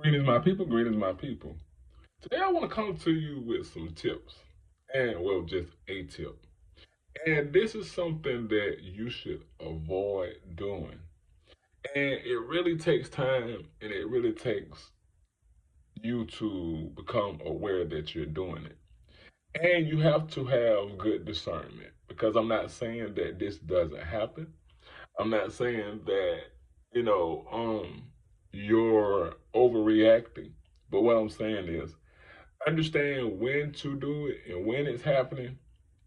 Greetings, my people. Greetings, my people. Today, I want to come to you with some tips, and well, just a tip. And this is something that you should avoid doing. And it really takes time, and it really takes you to become aware that you're doing it. And you have to have good discernment because I'm not saying that this doesn't happen. I'm not saying that, you know, you're overreacting. But what I'm saying is understand when to do it and when it's happening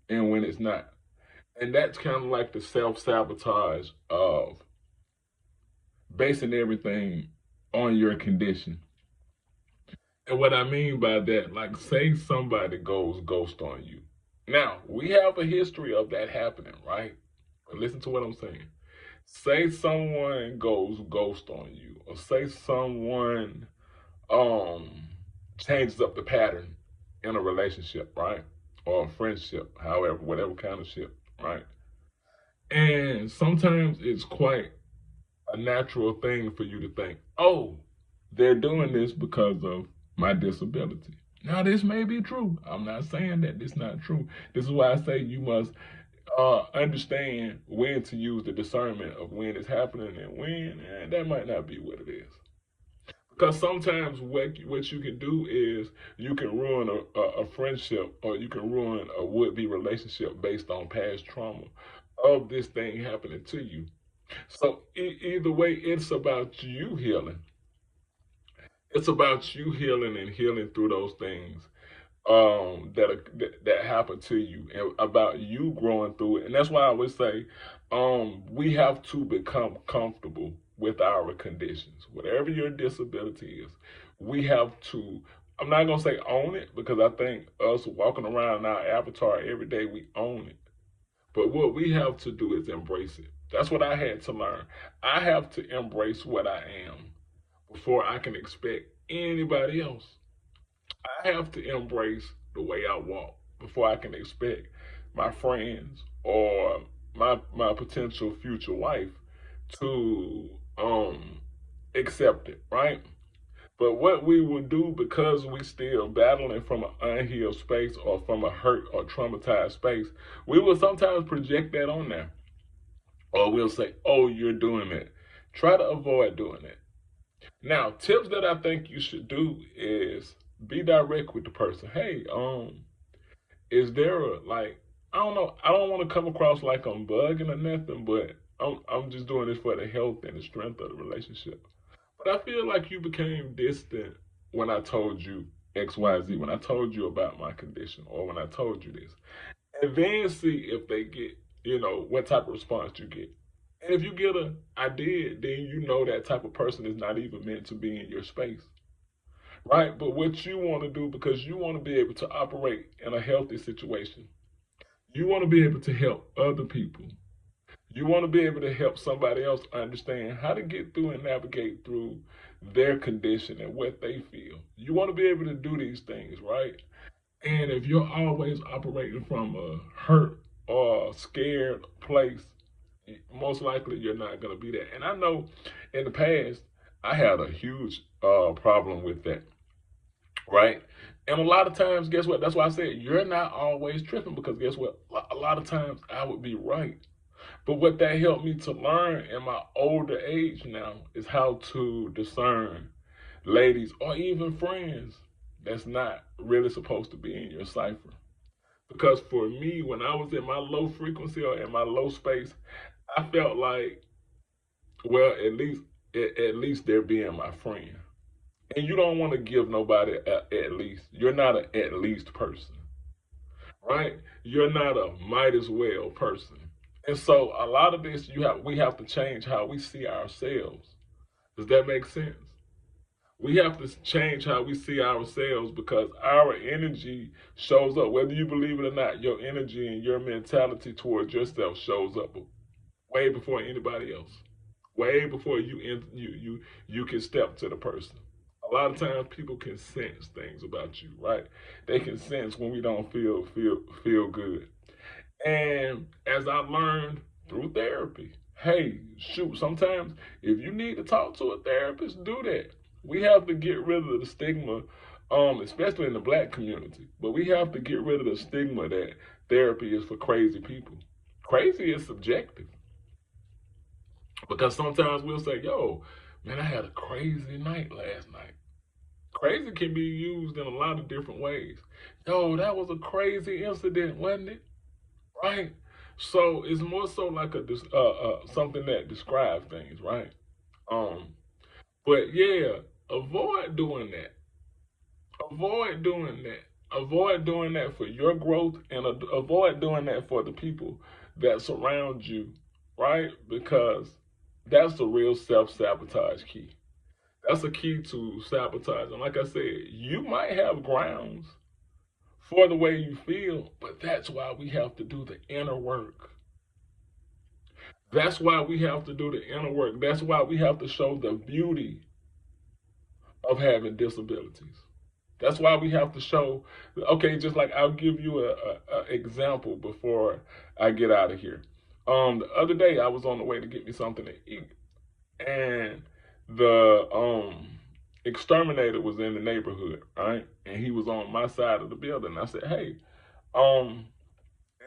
and when it's not. And that's kind of like the self sabotage of basing everything on your condition. And what I mean by that, like, say somebody goes ghost on you. Now, we have a history of that happening, right? But listen to what I'm saying. Say someone goes ghost on you, or say someone um changes up the pattern in a relationship, right? Or a friendship, however, whatever kind of ship, right? And sometimes it's quite a natural thing for you to think, oh, they're doing this because of my disability. Now, this may be true. I'm not saying that this is not true. This is why I say you must understand when to use the discernment of when it's happening and when, and that might not be what it is. Because sometimes what you can do is you can ruin a friendship, or you can ruin a would-be relationship based on past trauma of this thing happening to you. So either way, it's about you healing. It's about you healing and healing through those things that happen to you, and about you growing through it. And that's why I always say we have to become comfortable with our conditions, whatever your disability is. We have to, I'm not gonna say own it, because I think us walking around in our avatar every day, we own it. But what we have to do is embrace it. That's what I had to learn. I have to embrace what I am before I can expect anybody else. I have to embrace the way I walk before I can expect my friends or my potential future wife to accept it, right? But what we will do, because we still battling from an unhealed space or from a hurt or traumatized space, we will sometimes project that on there. Or we'll say, oh, you're doing it. Try to avoid doing it. Now, tips that I think you should do is be direct with the person. Hey, is there a, like, I don't know, I don't want to come across like I'm bugging or nothing, but I'm just doing this for the health and the strength of the relationship. But I feel like you became distant when I told you XYZ, when I told you about my condition, or when I told you this. And then see if they get, what type of response you get. And if you get a I did, then you know that type of person is not even meant to be in your space. Right? But what you want to do, because you want to be able to operate in a healthy situation, you want to be able to help other people. You want to be able to help somebody else understand how to get through and navigate through their condition and what they feel. You want to be able to do these things, right? And if you're always operating from a hurt or scared place, most likely you're not going to be there. And I know in the past, I had a huge problem with that, right? And a lot of times, guess what? That's why I said you're not always tripping, because guess what? A lot of times I would be right. But what that helped me to learn in my older age now is how to discern ladies or even friends that's not really supposed to be in your cipher. Because for me, when I was in my low frequency or in my low space, I felt like, well, at least they're being my friend. And you don't want to give nobody at least. You're not an at least person, right? You're not a might as well person. And so a lot of this, we have to change how we see ourselves. Does that make sense? We have to change how we see ourselves, because our energy shows up. Whether you believe it or not, your energy and your mentality towards yourself shows up way before anybody else. Way before you can step to the person. A lot of times people can sense things about you, right? They can sense when we don't feel good. And as I learned through therapy, hey, shoot, sometimes if you need to talk to a therapist, do that. We have to get rid of the stigma, especially in the black community. But we have to get rid of the stigma that therapy is for crazy people. Crazy is subjective. Because sometimes we'll say, yo, man, I had a crazy night last night. Crazy can be used in a lot of different ways. Yo, that was a crazy incident, wasn't it? Right? So it's more so like a something that describes things, right? Um, but yeah, avoid doing that. Avoid doing that. Avoid doing that for your growth, and avoid doing that for the people that surround you, right? Because that's the real self-sabotage key. That's a key to sabotage. And like I said, you might have grounds for the way you feel, but that's why we have to do the inner work. That's why we have to do the inner work. That's why we have to show the beauty of having disabilities. That's why we have to show, okay, just like I'll give you a example before I get out of here. The other day I was on the way to get me something to eat, and the exterminator was in the neighborhood, right? And he was on my side of the building. I said, hey, and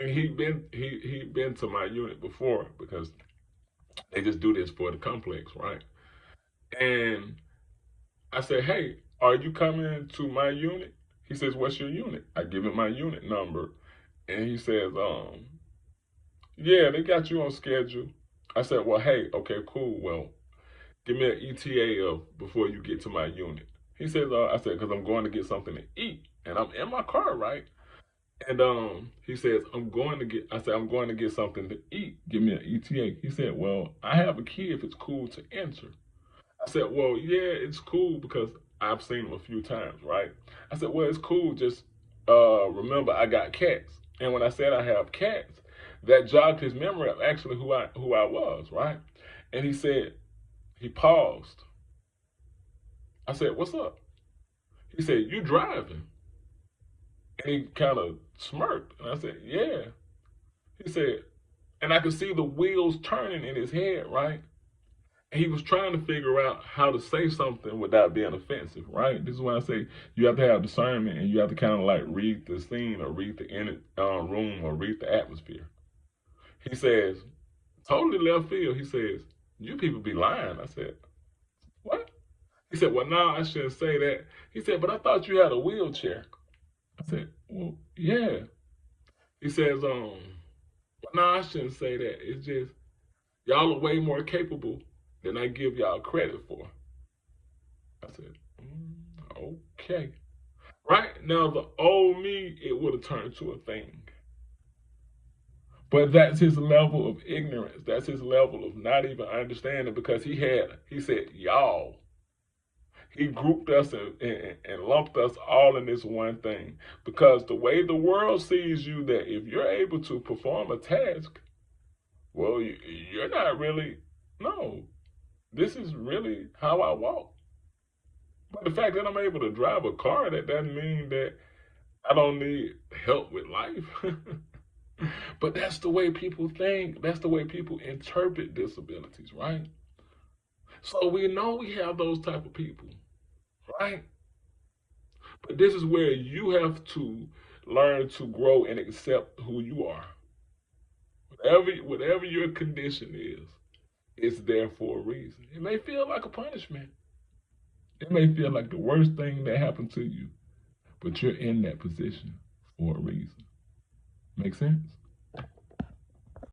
he'd been to my unit before because they just do this for the complex, right? And I said, hey, are you coming to my unit? He says, what's your unit? I give him my unit number. And he says, yeah, they got you on schedule. I said, well, hey, okay, cool. Well, give me an ETA of before you get to my unit. He says, I said, because I'm going to get something to eat. And I'm in my car, right? And he says, I'm going to get something to eat. Give me an ETA. He said, well, I have a key if it's cool to enter. I said, well, yeah, it's cool because I've seen them a few times, right? I said, well, it's cool. Just remember, I got cats. And when I said I have cats, that jogged his memory of actually who I was, right? And he said, he paused. I said, what's up? He said, you driving? And he kind of smirked. And I said, yeah. He said, and I could see the wheels turning in his head, right? And he was trying to figure out how to say something without being offensive, right? This is why I say you have to have discernment, and you have to kind of like read the scene or read the room or read the atmosphere. He says, totally left field. He says, you people be lying. I said, what? He said, well, no, I shouldn't say that. He said, but I thought you had a wheelchair. I said, well, yeah. He says, well, no, I shouldn't say that. It's just, y'all are way more capable than I give y'all credit for. I said, okay. Right now, the old me, it would have turned to a thing. But that's his level of ignorance. That's his level of not even understanding, because he said, y'all. He grouped us and lumped us all in this one thing. Because the way the world sees you, that if you're able to perform a task, well, you're not really, no, this is really how I walk. But the fact that I'm able to drive a car, that doesn't mean that I don't need help with life. But that's the way people think. That's the way people interpret disabilities, right? So we know we have those type of people, right? But this is where you have to learn to grow and accept who you are. Whatever your condition is, it's there for a reason. It may feel like a punishment. It may feel like the worst thing that happened to you, but you're in that position for a reason. Make sense?